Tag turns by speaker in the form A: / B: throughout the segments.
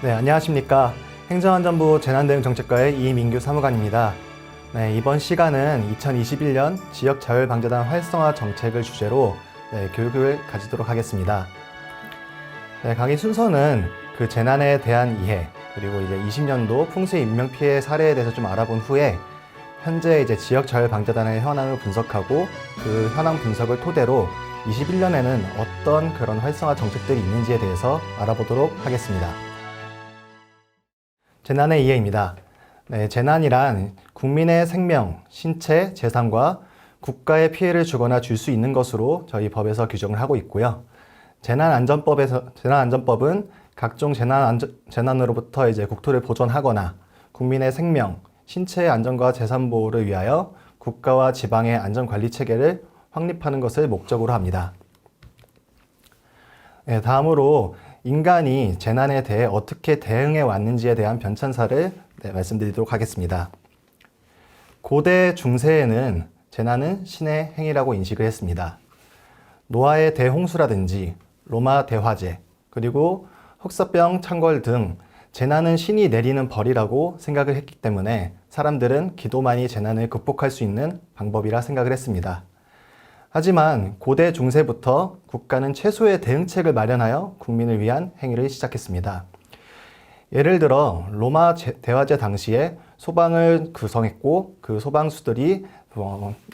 A: 네, 안녕하십니까. 행정안전부 재난대응정책과의 이민규 사무관입니다. 네, 이번 시간은 2021년 지역자율방재단 활성화 정책을 주제로 교육을 가지도록 하겠습니다. 네, 강의 순서는 그 재난에 대한 이해, 그리고 이제 20년도 풍수 인명피해 사례에 대해서 좀 알아본 후에 현재 이제 지역자율방재단의 현황을 분석하고 그 현황 분석을 토대로 21년에는 어떤 그런 활성화 정책들이 있는지에 대해서 알아보도록 하겠습니다. 재난의 이해입니다. 네, 재난이란 국민의 생명, 신체, 재산과 국가에 피해를 주거나 줄 수 있는 것으로 저희 법에서 규정을 하고 있고요. 재난안전법은 각종 재난으로부터 이제 국토를 보존하거나 국민의 생명, 신체의 안전과 재산 보호를 위하여 국가와 지방의 안전관리 체계를 확립하는 것을 목적으로 합니다. 네, 다음으로 인간이 재난에 대해 어떻게 대응해 왔는지에 대한 변천사를 말씀드리도록 하겠습니다. 고대 중세에는 재난은 신의 행위라고 인식을 했습니다. 노아의 대홍수라든지 로마 대화재, 그리고 흑사병, 창궐 등 재난은 신이 내리는 벌이라고 생각을 했기 때문에 사람들은 기도만이 재난을 극복할 수 있는 방법이라 생각을 했습니다. 하지만 고대 중세부터 국가는 최소의 대응책을 마련하여 국민을 위한 행위를 시작했습니다. 예를 들어 로마 대화제 당시에 소방을 구성했고 그 소방수들이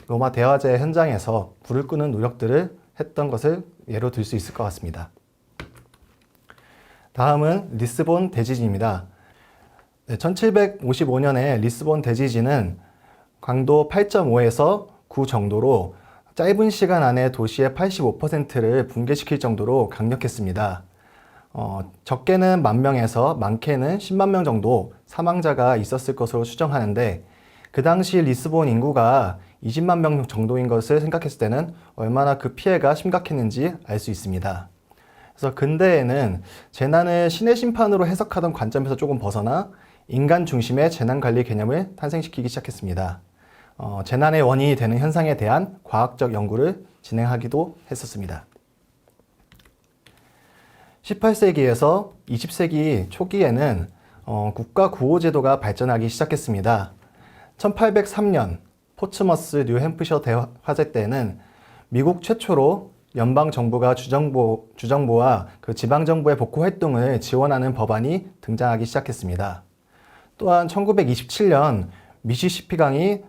A: 로마 대화제 현장에서 불을 끄는 노력들을 했던 것을 예로 들 수 있을 것 같습니다. 다음은 리스본 대지진입니다. 1755년에 리스본 대지진은 강도 8.5에서 9 정도로 짧은 시간 안에 도시의 85%를 붕괴시킬 정도로 강력했습니다. 적게는 10,000명에서 많게는 10만 명 정도 사망자가 있었을 것으로 추정하는데 그 당시 리스본 인구가 20만 명 정도인 것을 생각했을 때는 얼마나 그 피해가 심각했는지 알 수 있습니다. 그래서 근대에는 재난을 신의 심판으로 해석하던 관점에서 조금 벗어나 인간 중심의 재난관리 개념을 탄생시키기 시작했습니다. 재난의 원인이 되는 현상에 대한 과학적 연구를 진행하기도 했었습니다. 18세기에서 20세기 초기에는 국가구호제도가 발전하기 시작했습니다. 1803년 포츠머스 뉴햄프셔 대화재 때는 미국 최초로 연방정부가 주정부와 그 지방정부의 복구활동을 지원하는 법안이 등장하기 시작했습니다. 또한 1927년 미시시피강의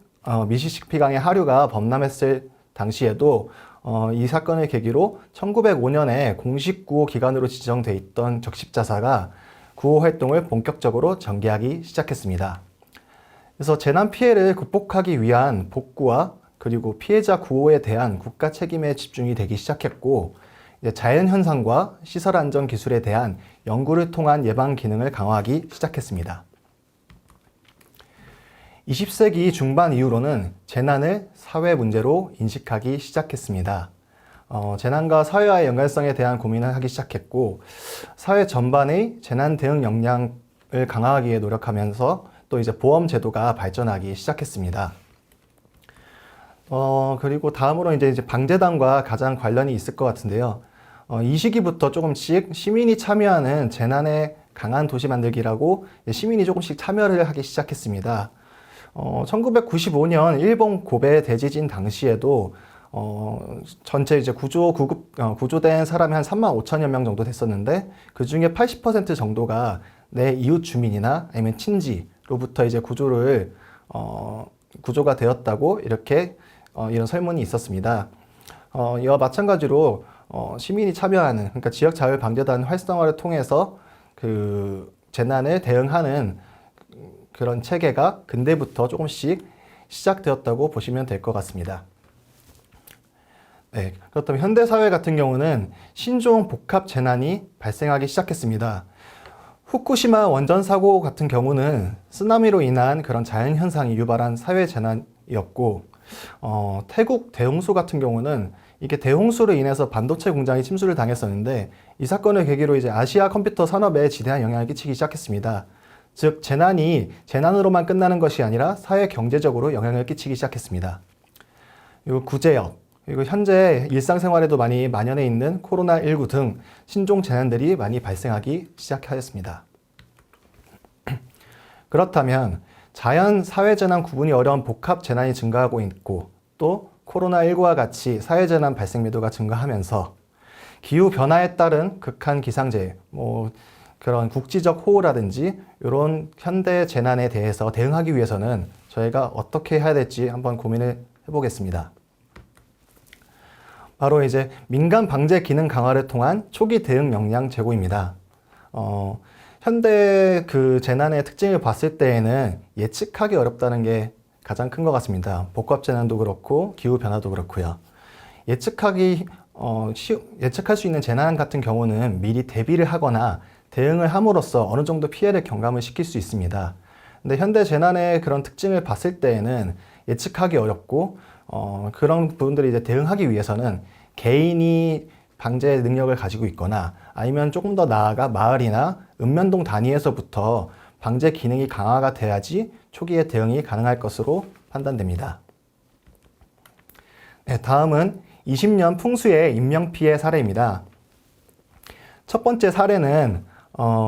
A: 하류가 범람했을 당시에도 이 사건을 계기로 1905년에 공식 구호 기간으로 지정돼 있던 적십자사가 구호 활동을 본격적으로 전개하기 시작했습니다. 그래서 재난 피해를 극복하기 위한 복구와 그리고 피해자 구호에 대한 국가 책임에 집중이 되기 시작했고 자연현상과 시설 안전 기술에 대한 연구를 통한 예방 기능을 강화하기 시작했습니다. 20세기 중반 이후로는 재난을 사회 문제로 인식하기 시작했습니다. 재난과 사회와의 연관성에 대한 고민을 하기 시작했고 사회 전반의 재난 대응 역량을 강화하기 위해 노력하면서 또 이제 보험 제도가 발전하기 시작했습니다. 그리고 다음으로 이제 방재단과 가장 관련이 있을 것 같은데요. 이 시기부터 조금씩 시민이 참여하는 재난에 강한 도시 만들기라고 시민이 조금씩 참여를 하기 시작했습니다. 1995년 일본 고베 대지진 당시에도 전체 이제 구조된 사람이 한 35,000여 명 정도 됐었는데 그 중에 80% 정도가 내 이웃 주민이나 아니면 친지로부터 이제 구조가 되었다고 이렇게 이런 설문이 있었습니다. 이와 마찬가지로 시민이 참여하는 그러니까 지역자율방재단 활성화를 통해서 그 재난에 대응하는 그런 체계가 근대부터 조금씩 시작되었다고 보시면 될 것 같습니다. 네, 그렇다면 현대사회 같은 경우는 신종 복합 재난이 발생하기 시작했습니다. 후쿠시마 원전 사고 같은 경우는 쓰나미로 인한 그런 자연현상이 유발한 사회 재난이었고 태국 대홍수 같은 경우는 이게 대홍수로 인해서 반도체 공장이 침수를 당했었는데 이 사건을 계기로 이제 아시아 컴퓨터 산업에 지대한 영향을 끼치기 시작했습니다. 즉 재난이 재난으로만 끝나는 것이 아니라 사회 경제적으로 영향을 끼치기 시작했습니다. 그리고 구제역, 그리고 현재 일상생활에도 많이 만연해 있는 코로나19 등 신종 재난들이 많이 발생하기 시작하였습니다. 그렇다면 자연, 사회재난 구분이 어려운 복합재난이 증가하고 있고 또 코로나19와 같이 사회재난 발생密도가 증가하면서 기후변화에 따른 극한 기상재해, 그런 국지적 호우라든지 이런 현대 재난에 대해서 대응하기 위해서는 저희가 어떻게 해야 될지 한번 고민을 해보겠습니다. 바로 이제 민간 방제 기능 강화를 통한 초기 대응 역량 제고입니다. 현대 그 재난의 특징을 봤을 때에는 예측하기 어렵다는 게 가장 큰 것 같습니다. 복합 재난도 그렇고 기후 변화도 그렇고요. 예측할 수 있는 재난 같은 경우는 미리 대비를 하거나 대응을 함으로써 어느 정도 피해를 경감을 시킬 수 있습니다. 근데 현대 재난의 그런 특징을 봤을 때에는 예측하기 어렵고 그런 부분들을 이제 대응하기 위해서는 개인이 방제 능력을 가지고 있거나 아니면 조금 더 나아가 마을이나 읍면동 단위에서부터 방제 기능이 강화가 돼야지 초기에 대응이 가능할 것으로 판단됩니다. 네, 다음은 20년 풍수의 인명피해 사례입니다. 첫 번째 사례는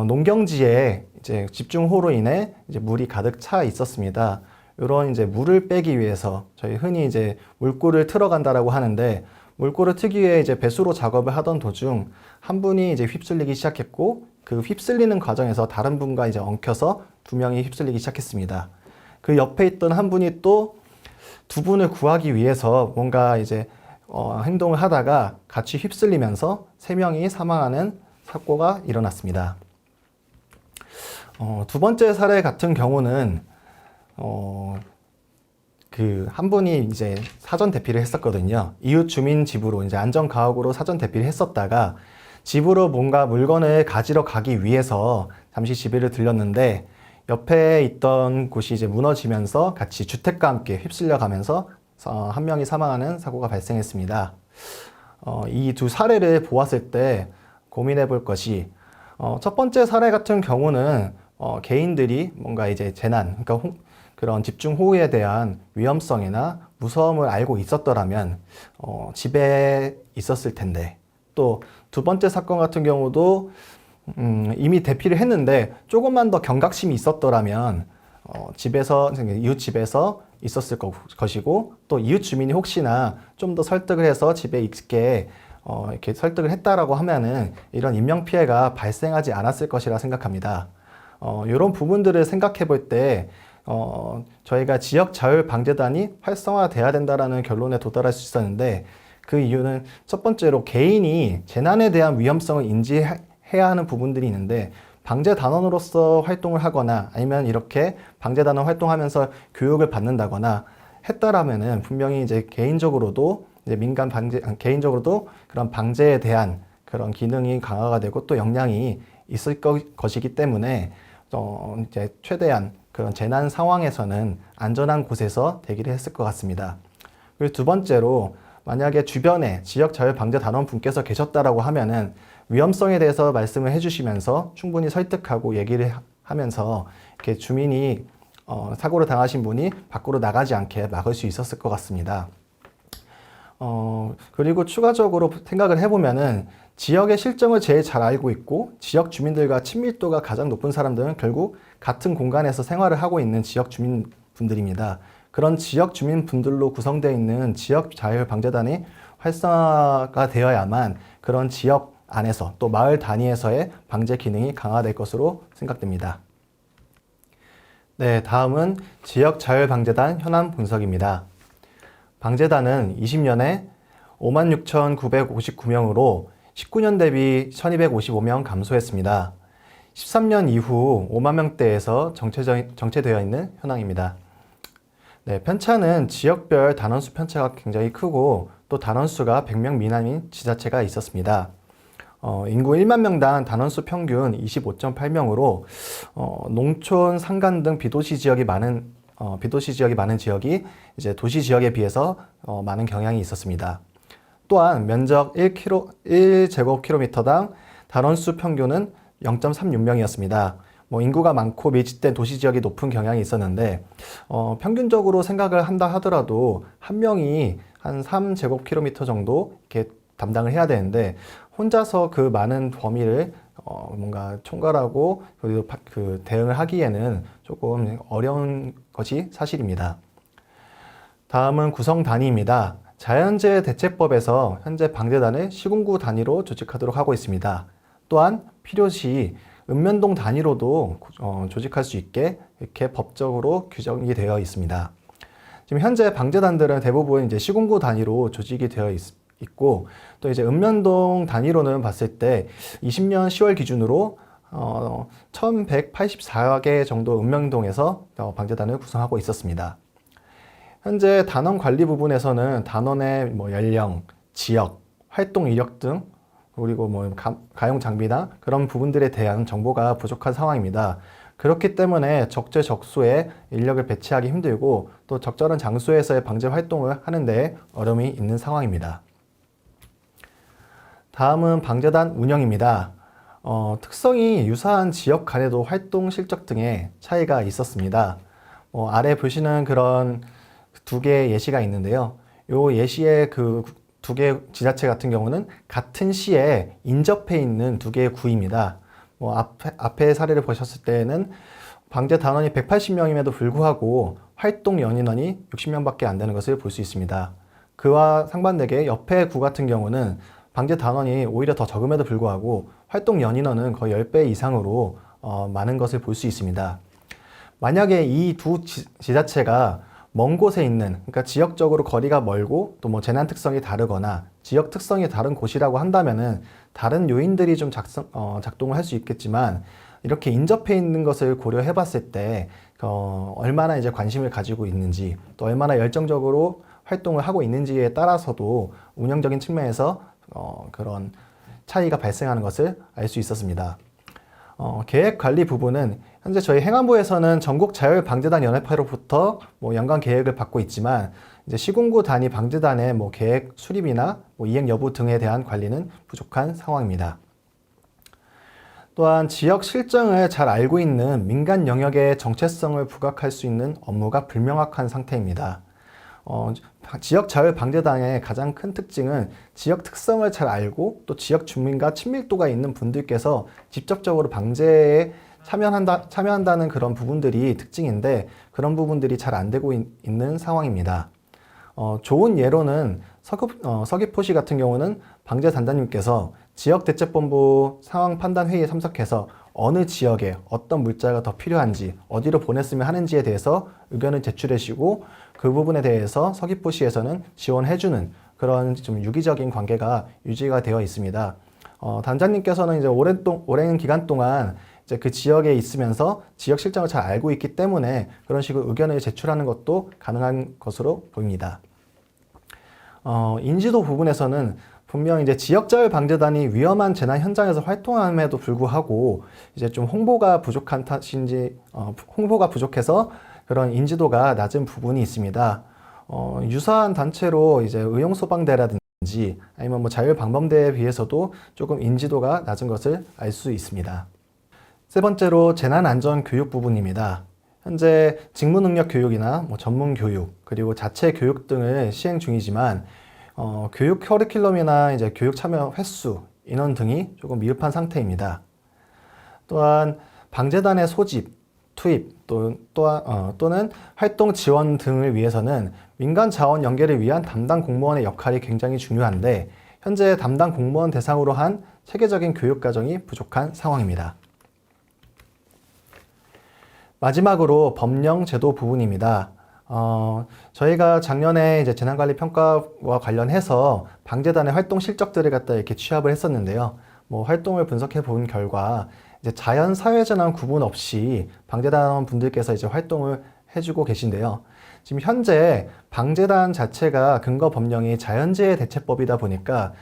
A: 농경지에 이제 집중호우로 인해 이제 물이 가득 차 있었습니다. 이런 이제 물을 빼기 위해서 저희 흔히 이제 물골을 틀어간다라고 하는데 물골을 트기 위해 이제 배수로 작업을 하던 도중 한 분이 이제 휩쓸리기 시작했고 그 휩쓸리는 과정에서 다른 분과 이제 엉켜서 두 명이 휩쓸리기 시작했습니다. 그 옆에 있던 한 분이 또 두 분을 구하기 위해서 뭔가 이제 행동을 하다가 같이 휩쓸리면서 세 명이 사망하는 사고가 일어났습니다. 두 번째 사례 같은 경우는 그 한 분이 이제 사전 대피를 했었거든요. 이웃 주민 집으로 이제 안전가옥으로 사전 대피를 했었다가 집으로 뭔가 물건을 가지러 가기 위해서 잠시 집에를 들렸는데 옆에 있던 곳이 이제 무너지면서 같이 주택과 함께 휩쓸려 가면서 한 명이 사망하는 사고가 발생했습니다. 이 두 사례를 보았을 때 고민해 볼 것이 첫 번째 사례 같은 경우는 개인들이 뭔가 이제 재난, 그러니까 그런 집중호우에 대한 위험성이나 무서움을 알고 있었더라면 집에 있었을 텐데 또 두 번째 사건 같은 경우도 이미 대피를 했는데 조금만 더 경각심이 있었더라면 이웃 집에서 있었을 것이고 또 이웃 주민이 혹시나 좀 더 설득을 해서 집에 있게 이렇게 설득을 했다라고 하면은 이런 인명 피해가 발생하지 않았을 것이라 생각합니다. 이런 부분들을 생각해 볼 때 저희가 지역 자율 방재단이 활성화돼야 된다라는 결론에 도달할 수 있었는데 그 이유는 첫 번째로 개인이 재난에 대한 위험성을 인지해야 하는 부분들이 있는데 방재단원으로서 활동을 하거나 아니면 이렇게 방재단원 활동하면서 교육을 받는다거나 했다라면은 분명히 이제 개인적으로도 이제 개인적으로도 그런 방재에 대한 그런 기능이 강화가 되고 또 역량이 있을 것이기 때문에 이제 최대한 그런 재난 상황에서는 안전한 곳에서 대기를 했을 것 같습니다. 그리고 두 번째로 만약에 주변에 지역 자율 방재 단원 분께서 계셨다라고 하면은 위험성에 대해서 말씀을 해주시면서 충분히 설득하고 얘기를 하면서 이렇게 주민이 사고를 당하신 분이 밖으로 나가지 않게 막을 수 있었을 것 같습니다. 그리고 추가적으로 생각을 해보면은 지역의 실정을 제일 잘 알고 있고 지역 주민들과 친밀도가 가장 높은 사람들은 결국 같은 공간에서 생활을 하고 있는 지역 주민분들입니다. 그런 지역 주민분들로 구성되어 있는 지역 자율 방재단이 활성화가 되어야만 그런 지역 안에서 또 마을 단위에서의 방제 기능이 강화될 것으로 생각됩니다. 네, 다음은 지역 자율 방재단 현황 분석입니다. 방재단은 20년에 56,959명으로 19년 대비 1,255명 감소했습니다. 13년 이후 5만 명대에서 정체되어 있는 현황입니다. 네, 편차는 지역별 단원수 편차가 굉장히 크고 또 단원수가 100명 미만인 지자체가 있었습니다. 인구 1만 명당 단원수 평균 25.8명으로 농촌, 산간 등 비도시 지역이 많은 지역이 이제 도시 지역에 비해서 많은 경향이 있었습니다. 또한 면적 1제곱킬로미터당 단원수 평균은 0.36명이었습니다. 인구가 많고 밀집된 도시 지역이 높은 경향이 있었는데 평균적으로 생각을 한다 하더라도 한 명이 한 3제곱킬로미터 정도 이렇게 담당을 해야 되는데 혼자서 그 많은 범위를 뭔가 총괄하고 그리고 그 대응을 하기에는 조금 어려운 것이 사실입니다. 다음은 구성 단위입니다. 자연재해 대책법에서 현재 방재단을 시군구 단위로 조직하도록 하고 있습니다. 또한 필요시 읍면동 단위로도 조직할 수 있게 이렇게 법적으로 규정이 되어 있습니다. 지금 현재 방재단들은 대부분 이제 시군구 단위로 조직이 되어 있고 또 이제 읍면동 단위로는 봤을 때 20년 10월 기준으로 1184개 정도 읍면동에서 방재단을 구성하고 있었습니다. 현재 단원 관리 부분에서는 단원의 연령, 지역, 활동 이력 등 그리고 가용 장비나 그런 부분들에 대한 정보가 부족한 상황입니다. 그렇기 때문에 적재적소에 인력을 배치하기 힘들고 또 적절한 장소에서의 방제 활동을 하는 데 어려움이 있는 상황입니다. 다음은 방재단 운영입니다. 특성이 유사한 지역 간에도 활동 실적 등의 차이가 있었습니다. 아래 보시는 그런 두 개의 예시가 있는데요. 이 예시의 그 두 개의 지자체 같은 경우는 같은 시에 인접해 있는 두 개의 구입니다. 앞에 사례를 보셨을 때는 방재 단원이 180명임에도 불구하고 활동 연인원이 60명밖에 안 되는 것을 볼 수 있습니다. 그와 상반되게 옆에 구 같은 경우는 방재 단원이 오히려 더 적음에도 불구하고 활동 연인원은 거의 10배 이상으로 많은 것을 볼 수 있습니다. 만약에 이 두 지자체가 먼 곳에 있는, 그러니까 지역적으로 거리가 멀고 또 재난 특성이 다르거나 지역 특성이 다른 곳이라고 한다면은 다른 요인들이 좀 작동을 할 수 있겠지만 이렇게 인접해 있는 것을 고려해 봤을 때 얼마나 이제 관심을 가지고 있는지 또 얼마나 열정적으로 활동을 하고 있는지에 따라서도 운영적인 측면에서 그런 차이가 발생하는 것을 알 수 있었습니다. 계획 관리 부분은 현재 저희 행안부에서는 전국 자율방재단 연합회로부터 연간 계획을 받고 있지만 이제 시군구 단위 방재단의 계획 수립이나 이행 여부 등에 대한 관리는 부족한 상황입니다. 또한 지역 실정을 잘 알고 있는 민간 영역의 정체성을 부각할 수 있는 업무가 불명확한 상태입니다. 지역 자율방재단의 가장 큰 특징은 지역 특성을 잘 알고 또 지역 주민과 친밀도가 있는 분들께서 직접적으로 방재에 참여한다는 그런 부분들이 특징인데 그런 부분들이 잘 안 되고 있는 상황입니다. 좋은 예로는 서귀포시 같은 경우는 방재단장님께서 지역대책본부 상황판단회의에 참석해서 어느 지역에 어떤 물자가 더 필요한지 어디로 보냈으면 하는지에 대해서 의견을 제출해 주시고 그 부분에 대해서 서귀포시에서는 지원해주는 그런 좀 유기적인 관계가 유지가 되어 있습니다. 단장님께서는 이제 오랜 기간 동안 이제 그 지역에 있으면서 지역 실정을 잘 알고 있기 때문에 그런 식으로 의견을 제출하는 것도 가능한 것으로 보입니다. 인지도 부분에서는 분명 이제 지역자율방재단이 위험한 재난 현장에서 활동함에도 불구하고 이제 좀 홍보가 부족한 탓인지 홍보가 부족해서 그런 인지도가 낮은 부분이 있습니다. 유사한 단체로 이제 의용소방대라든지 아니면 자율방범대에 비해서도 조금 인지도가 낮은 것을 알 수 있습니다. 세 번째로 재난안전교육 부분입니다. 현재 직무능력 교육이나 전문교육 그리고 자체 교육 등을 시행 중이지만 교육 커리큘럼이나 이제 교육 참여 횟수, 인원 등이 조금 미흡한 상태입니다. 또한 방재단의 소집, 투입 또는 활동 지원 등을 위해서는 민간 자원 연계를 위한 담당 공무원의 역할이 굉장히 중요한데 현재 담당 공무원 대상으로 한 체계적인 교육 과정이 부족한 상황입니다. 마지막으로 법령 제도 부분입니다. 저희가 작년에 이제 재난관리 평가와 관련해서 방재단의 활동 실적들을 갖다 이렇게 취합을 했었는데요. 활동을 분석해 본 결과 이제 자연 사회재난 구분 없이 방재단 분들께서 이제 활동을 해주고 계신데요. 지금 현재 방재단 자체가 근거 법령이 자연재해 대책법이다 보니까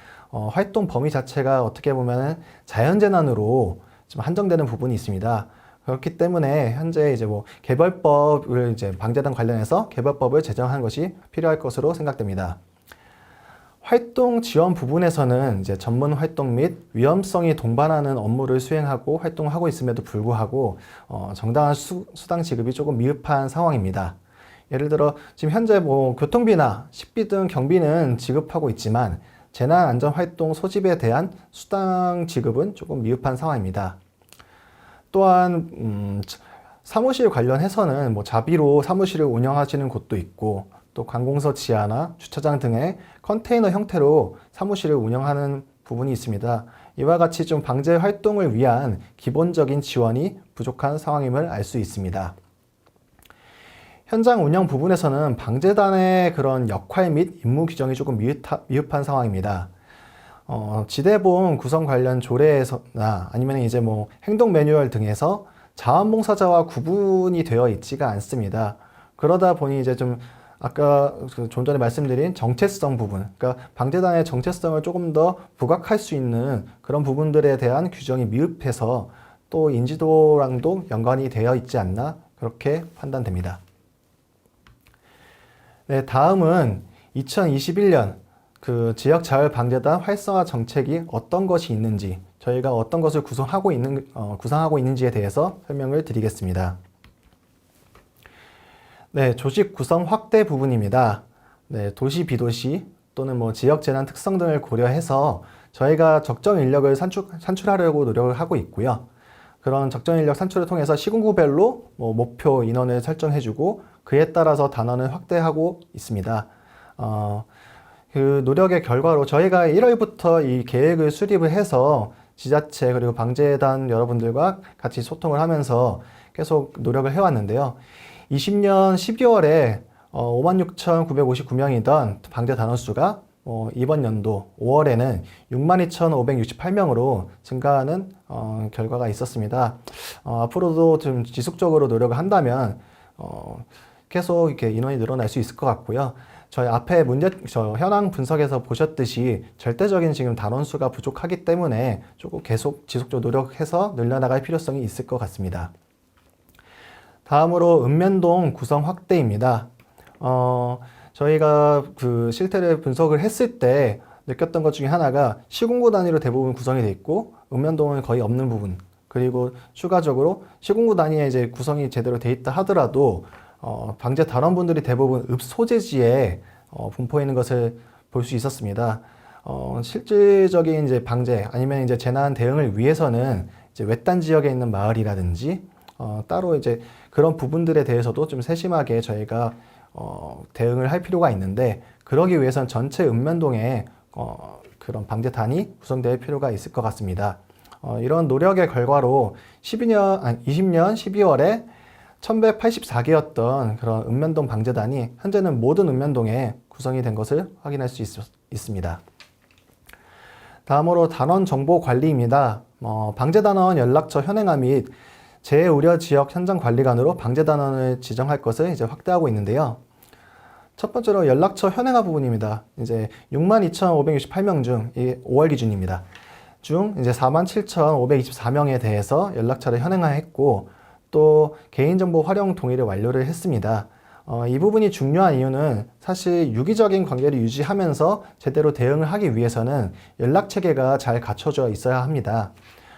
A: 활동 범위 자체가 어떻게 보면 자연재난으로 좀 한정되는 부분이 있습니다. 그렇기 때문에 현재 이제 개별법을 이제 방재단 관련해서 개별법을 제정한 것이 필요할 것으로 생각됩니다. 활동 지원 부분에서는 이제 전문 활동 및 위험성이 동반하는 업무를 수행하고 활동하고 있음에도 불구하고 정당한 수당 지급이 조금 미흡한 상황입니다. 예를 들어 지금 현재 교통비나 식비 등 경비는 지급하고 있지만 재난안전활동 소집에 대한 수당 지급은 조금 미흡한 상황입니다. 또한 사무실 관련해서는 뭐 자비로 사무실을 운영하시는 곳도 있고 또 관공서 지하나 주차장 등의 컨테이너 형태로 사무실을 운영하는 부분이 있습니다. 이와 같이 좀 방제 활동을 위한 기본적인 지원이 부족한 상황임을 알 수 있습니다. 현장 운영 부분에서는 방재단의 그런 역할 및 임무 규정이 조금 미흡한 상황입니다. 지대보험 구성 관련 조례에서나 아니면 이제 뭐 행동 매뉴얼 등에서 자원봉사자와 구분이 되어 있지가 않습니다. 그러다 보니 이제 좀 아까 좀 전에 말씀드린 정체성 부분, 그러니까 방재단의 정체성을 조금 더 부각할 수 있는 그런 부분들에 대한 규정이 미흡해서 또 인지도랑도 연관이 되어 있지 않나 그렇게 판단됩니다. 네, 다음은 2021년 그 지역자율방재단 활성화 정책이 어떤 것이 있는지, 저희가 어떤 것을 구상하고 있는지에 대해서 설명을 드리겠습니다. 네, 조직 구성 확대 부분입니다. 네, 도시, 비도시 또는 뭐 지역 재난 특성 등을 고려해서 저희가 적정 인력을 산출하려고 노력을 하고 있고요. 그런 적정 인력 산출을 통해서 시군구별로 뭐 목표 인원을 설정해주고 그에 따라서 단원을 확대하고 있습니다. 그 노력의 결과로 저희가 1월부터 이 계획을 수립을 해서 지자체 그리고 방재단 여러분들과 같이 소통을 하면서 계속 노력을 해왔는데요. 20년 12월에 56,959명이던 방재 단원 수가 이번 연도 5월에는 62,568명으로 증가하는 결과가 있었습니다. 앞으로도 좀 지속적으로 노력을 한다면 계속 이렇게 인원이 늘어날 수 있을 것 같고요. 저희 앞에 현황 분석에서 보셨듯이 절대적인 지금 단원 수가 부족하기 때문에 조금 계속 지속적으로 노력해서 늘려나갈 필요성이 있을 것 같습니다. 다음으로 읍면동 구성 확대입니다. 저희가 그 실태를 분석을 했을 때 느꼈던 것 중에 하나가 시군구 단위로 대부분 구성이 되어 있고 읍면동은 거의 없는 부분, 그리고 추가적으로 시군구 단위에 이제 구성이 제대로 되어 있다 하더라도 방재 단원분들이 대부분 읍 소재지에 분포해 있는 것을 볼 수 있었습니다. 실질적인 이제 방재 아니면 이제 재난 대응을 위해서는 이제 외딴 지역에 있는 마을이라든지 따로 이제 그런 부분들에 대해서도 좀 세심하게 저희가 대응을 할 필요가 있는데, 그러기 위해서는 전체 읍면동에 그런 방재단이 구성될 필요가 있을 것 같습니다. 이런 노력의 결과로 20년 12월에 1184개였던 그런 읍면동 방재단이 현재는 모든 읍면동에 구성이 된 것을 확인할 수 있습니다. 다음으로 단원 정보 관리입니다. 방재단원 연락처 현행화 및 재우려 지역 현장 관리관으로 방재단원을 지정할 것을 이제 확대하고 있는데요. 첫 번째로 연락처 현행화 부분입니다. 이제 62,568명 중 5월 기준입니다. 중 이제 47,524명에 대해서 연락처를 현행화했고 또 개인정보 활용 동의를 완료를 했습니다. 이 부분이 중요한 이유는 사실 유기적인 관계를 유지하면서 제대로 대응을 하기 위해서는 연락 체계가 잘 갖춰져 있어야 합니다.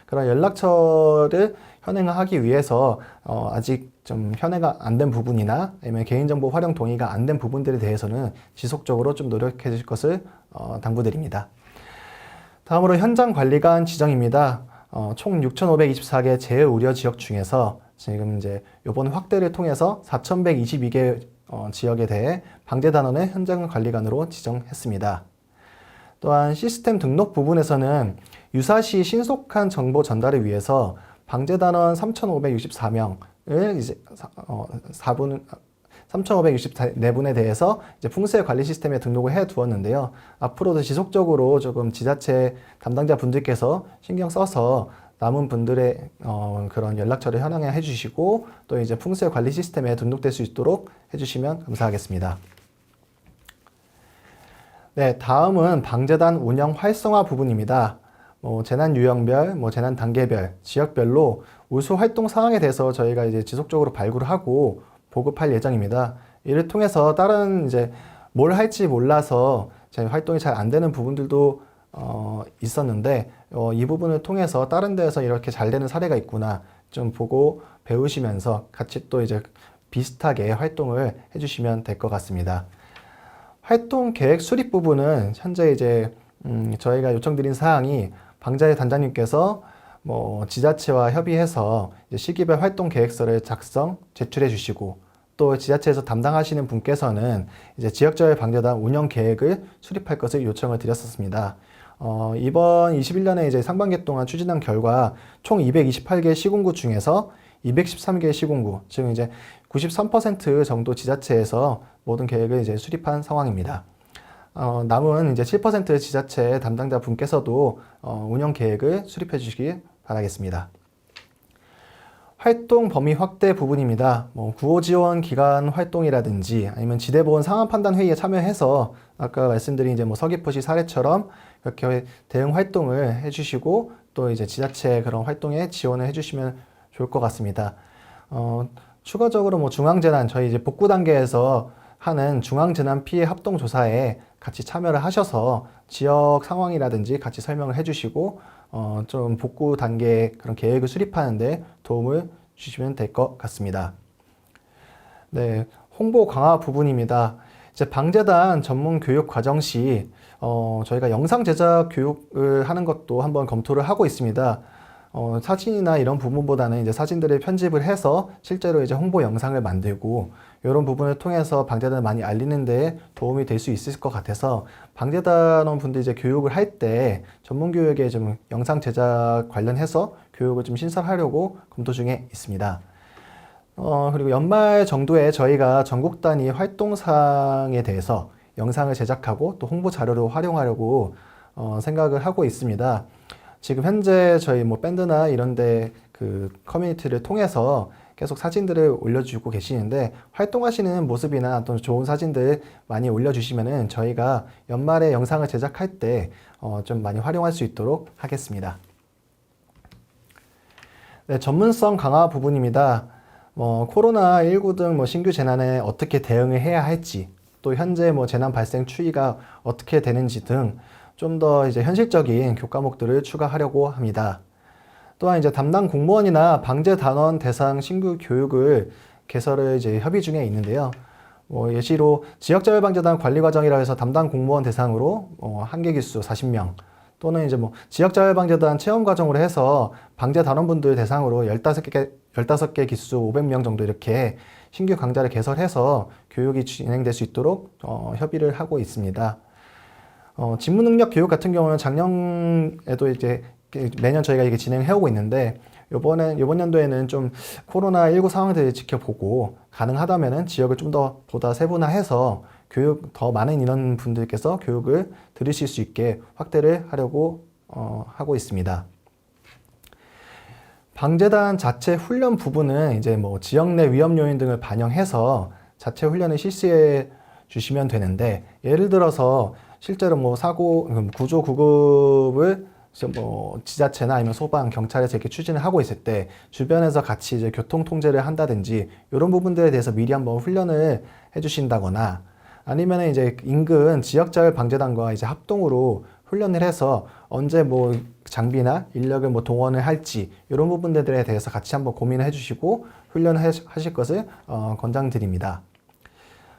A: 그런 연락처를 현행화하기 위해서 아직 좀 현행화 안 된 부분이나 아니면 개인정보 활용 동의가 안 된 부분들에 대해서는 지속적으로 좀 노력해 주실 것을 당부드립니다. 다음으로 현장관리관 지정입니다. 총 6,524개 재우려 지역 중에서 지금 이제 이번 확대를 통해서 4,122개 지역에 대해 방재단원의 현장관리관으로 지정했습니다. 또한 시스템 등록 부분에서는 유사시 신속한 정보 전달을 위해서 방재단원 3,564명을 이제 3,564분에 대해서 이제 풍수해 관리 시스템에 등록을 해 두었는데요. 앞으로도 지속적으로 조금 지자체 담당자 분들께서 신경 써서 남은 분들의 그런 연락처를 현황해 주시고 또 이제 풍수해 관리 시스템에 등록될 수 있도록 해주시면 감사하겠습니다. 네, 다음은 방재단 운영 활성화 부분입니다. 재난 유형별, 재난 단계별, 지역별로 우수 활동 상황에 대해서 저희가 이제 지속적으로 발굴을 하고 보급할 예정입니다. 이를 통해서 다른 이제 뭘 할지 몰라서 제 활동이 잘 안 되는 부분들도 있었는데 이 부분을 통해서 다른 데에서 이렇게 잘 되는 사례가 있구나 좀 보고 배우시면서 같이 또 이제 비슷하게 활동을 해주시면 될 것 같습니다. 활동 계획 수립 부분은 현재 이제 저희가 요청드린 사항이 방자의 단장님께서 뭐 지자체와 협의해서 이제 시기별 활동 계획서를 작성, 제출해 주시고 또 지자체에서 담당하시는 분께서는 이제 지역자율 방재단 운영 계획을 수립할 것을 요청을 드렸었습니다. 이번 21년에 이제 상반기 동안 추진한 결과 총 228개 시군구 중에서 213개 시군구, 즉 이제 93% 정도 지자체에서 모든 계획을 이제 수립한 상황입니다. 남은 이제 7% 지자체 담당자 분께서도 운영 계획을 수립해 주시기 바라겠습니다. 활동 범위 확대 부분입니다. 뭐 구호 지원 기관 활동이라든지 아니면 지대보건 상황 판단 회의에 참여해서 아까 말씀드린 이제 뭐 서귀포시 사례처럼 이렇게 대응 활동을 해주시고 또 이제 지자체 그런 활동에 지원을 해주시면 좋을 것 같습니다. 추가적으로 뭐 중앙재난 저희 이제 복구 단계에서 하는 중앙재난 피해 합동 조사에 같이 참여를 하셔서 지역 상황이라든지 같이 설명을 해주시고 좀 복구 단계 그런 계획을 수립하는데 도움을 주시면 될 것 같습니다. 네, 홍보 강화 부분입니다. 이제 방재단 전문 교육 과정 시 저희가 영상 제작 교육을 하는 것도 한번 검토를 하고 있습니다. 사진이나 이런 부분보다는 이제 사진들을 편집을 해서 실제로 이제 홍보 영상을 만들고 이런 부분을 통해서 방재단을 많이 알리는 데 도움이 될 수 있을 것 같아서 방재단원 분들 이제 교육을 할 때 전문 교육에 좀 영상 제작 관련해서 교육을 좀 신설하려고 검토 중에 있습니다. 그리고 연말 정도에 저희가 전국 단위 활동사항에 대해서 영상을 제작하고 또 홍보 자료로 활용하려고 생각을 하고 있습니다. 지금 현재 저희 뭐 밴드나 이런데 그 커뮤니티를 통해서 계속 사진들을 올려주고 계시는데 활동하시는 모습이나 또 좋은 사진들 많이 올려주시면은 저희가 연말에 영상을 제작할 때 좀 많이 활용할 수 있도록 하겠습니다. 네, 전문성 강화 부분입니다. 코로나19 등 뭐 신규 재난에 어떻게 대응을 해야 할지 또 현재 뭐 재난 발생 추이가 어떻게 되는지 등 좀 더 이제 현실적인 교과목들을 추가하려고 합니다. 또한 이제 담당 공무원이나 방재 단원 대상 신규 교육을 개설을 이제 협의 중에 있는데요. 예시로 지역자율방재단 관리과정이라 해서 담당 공무원 대상으로 한계 기수 40명 또는 이제 뭐 지역자율방재단 체험과정으로 해서 방재 단원분들 대상으로 15개 기수 500명 정도 이렇게 신규 강좌를 개설해서 교육이 진행될 수 있도록 협의를 하고 있습니다. 직무능력 교육 같은 경우는 작년에도 이제 매년 저희가 이게 진행해 오고 있는데 이번 연도에는 좀 코로나19 상황들을 지켜보고 가능하다면은 지역을 좀 더 보다 세분화해서 교육 더 많은 인원분들께서 교육을 들으실 수 있게 확대를 하려고 하고 있습니다. 방재단 자체 훈련 부분은 이제 뭐 지역 내 위험 요인 등을 반영해서 자체 훈련을 실시해 주시면 되는데 예를 들어서 실제로 뭐 사고 구조 구급을 뭐 지자체나 아니면 소방, 경찰에서 이렇게 추진을 하고 있을 때 주변에서 같이 이제 교통 통제를 한다든지 이런 부분들에 대해서 미리 한번 훈련을 해주신다거나 아니면 이제 인근 지역자율 방재단과 이제 합동으로 훈련을 해서 언제 뭐 장비나 인력을 뭐 동원을 할지 이런 부분들에 대해서 같이 한번 고민을 해주시고 훈련을 하실 것을 권장드립니다.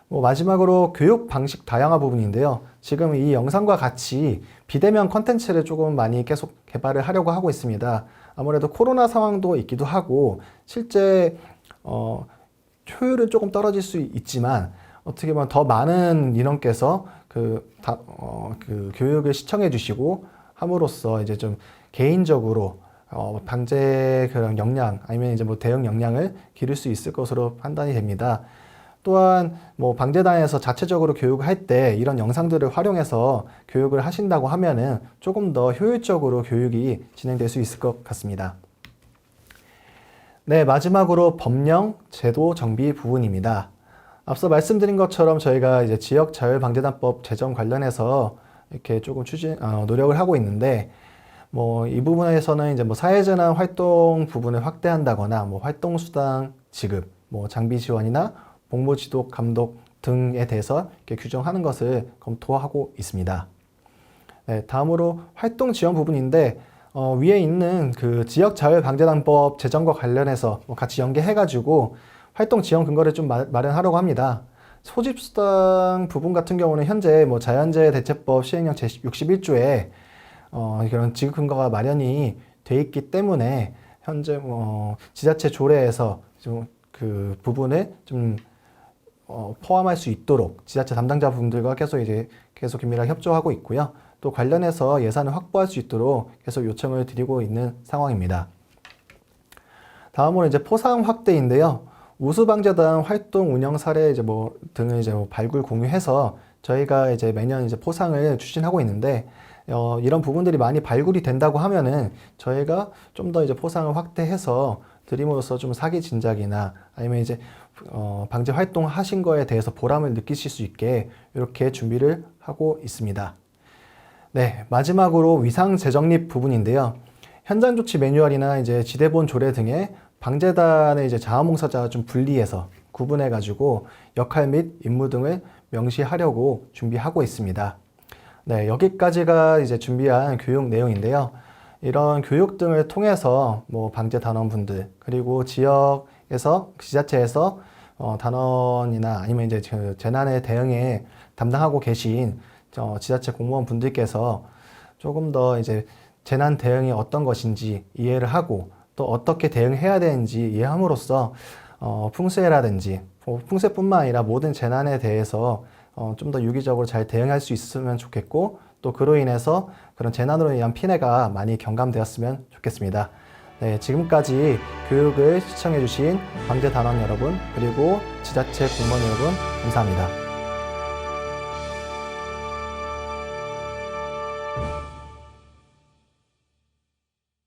A: 마지막으로 교육 방식 다양화 부분인데요. 지금 이 영상과 같이 비대면 컨텐츠를 조금 많이 계속 개발을 하려고 하고 있습니다. 아무래도 코로나 상황도 있기도 하고 실제 효율은 조금 떨어질 수 있지만 어떻게 보면 더 많은 인원께서 그 교육을 시청해 주시고 함으로써 이제 좀 개인적으로 방제 그런 역량 아니면 이제 뭐 대응 역량을 기를 수 있을 것으로 판단이 됩니다. 또한 뭐 방재단에서 자체적으로 교육을 할 때 이런 영상들을 활용해서 교육을 하신다고 하면은 조금 더 효율적으로 교육이 진행될 수 있을 것 같습니다. 네, 마지막으로 법령 제도 정비 부분입니다. 앞서 말씀드린 것처럼 저희가 이제 지역자율방재단법 제정 관련해서 이렇게 조금 노력을 하고 있는데 뭐 이 부분에서는 이제 뭐 사회재난 활동 부분을 확대한다거나 뭐 활동수당 지급, 뭐 장비 지원이나 복무 지도 감독 등에 대해서 이렇게 규정하는 것을 검토하고 있습니다. 네, 다음으로 활동 지원 부분인데 위에 있는 그 지역자율방재단법 제정과 관련해서 같이 연계해가지고 활동 지원 근거를 좀 마련하려고 합니다. 소집수당 부분 같은 경우는 현재 뭐 자연재해 대책법 시행령 제61조에 그런 지급 근거가 마련이 돼 있기 때문에 현재 뭐 지자체 조례에서 좀 그 부분을 좀 포함할 수 있도록 지자체 담당자분들과 계속 긴밀하게 협조하고 있고요. 또 관련해서 예산을 확보할 수 있도록 계속 요청을 드리고 있는 상황입니다. 다음으로 이제 포상 확대인데요. 우수방재단 활동 운영 사례 등을 발굴 공유해서 저희가 이제 매년 이제 포상을 추진하고 있는데 이런 부분들이 많이 발굴이 된다고 하면은 저희가 좀 더 이제 포상을 확대해서 드림으로써 좀 사기 진작이나 아니면 이제 방제 활동 하신 거에 대해서 보람을 느끼실 수 있게 이렇게 준비를 하고 있습니다. 네, 마지막으로 위상 재정립 부분인데요. 현장 조치 매뉴얼이나 이제 지대본 조례 등의 방재단의 이제 자원봉사자와 좀 분리해서 구분해 가지고 역할 및 임무 등을 명시하려고 준비하고 있습니다. 네, 여기까지가 이제 준비한 교육 내용인데요. 이런 교육 등을 통해서 뭐 방재 단원분들 그리고 지역에서 지자체에서 단원이나 아니면 이제 재난에 대응에 담당하고 계신 지자체 공무원 분들께서 조금 더 이제 재난 대응이 어떤 것인지 이해를 하고 또 어떻게 대응해야 되는지 이해함으로써 풍수해라든지 풍수뿐만 아니라 모든 재난에 대해서 좀 더 유기적으로 잘 대응할 수 있으면 좋겠고 또 그로 인해서 그런 재난으로 인한 피해가 많이 경감되었으면 좋겠습니다. 네, 지금까지 교육을 시청해주신 방재 단원 여러분 그리고 지자체 공무원 여러분 감사합니다.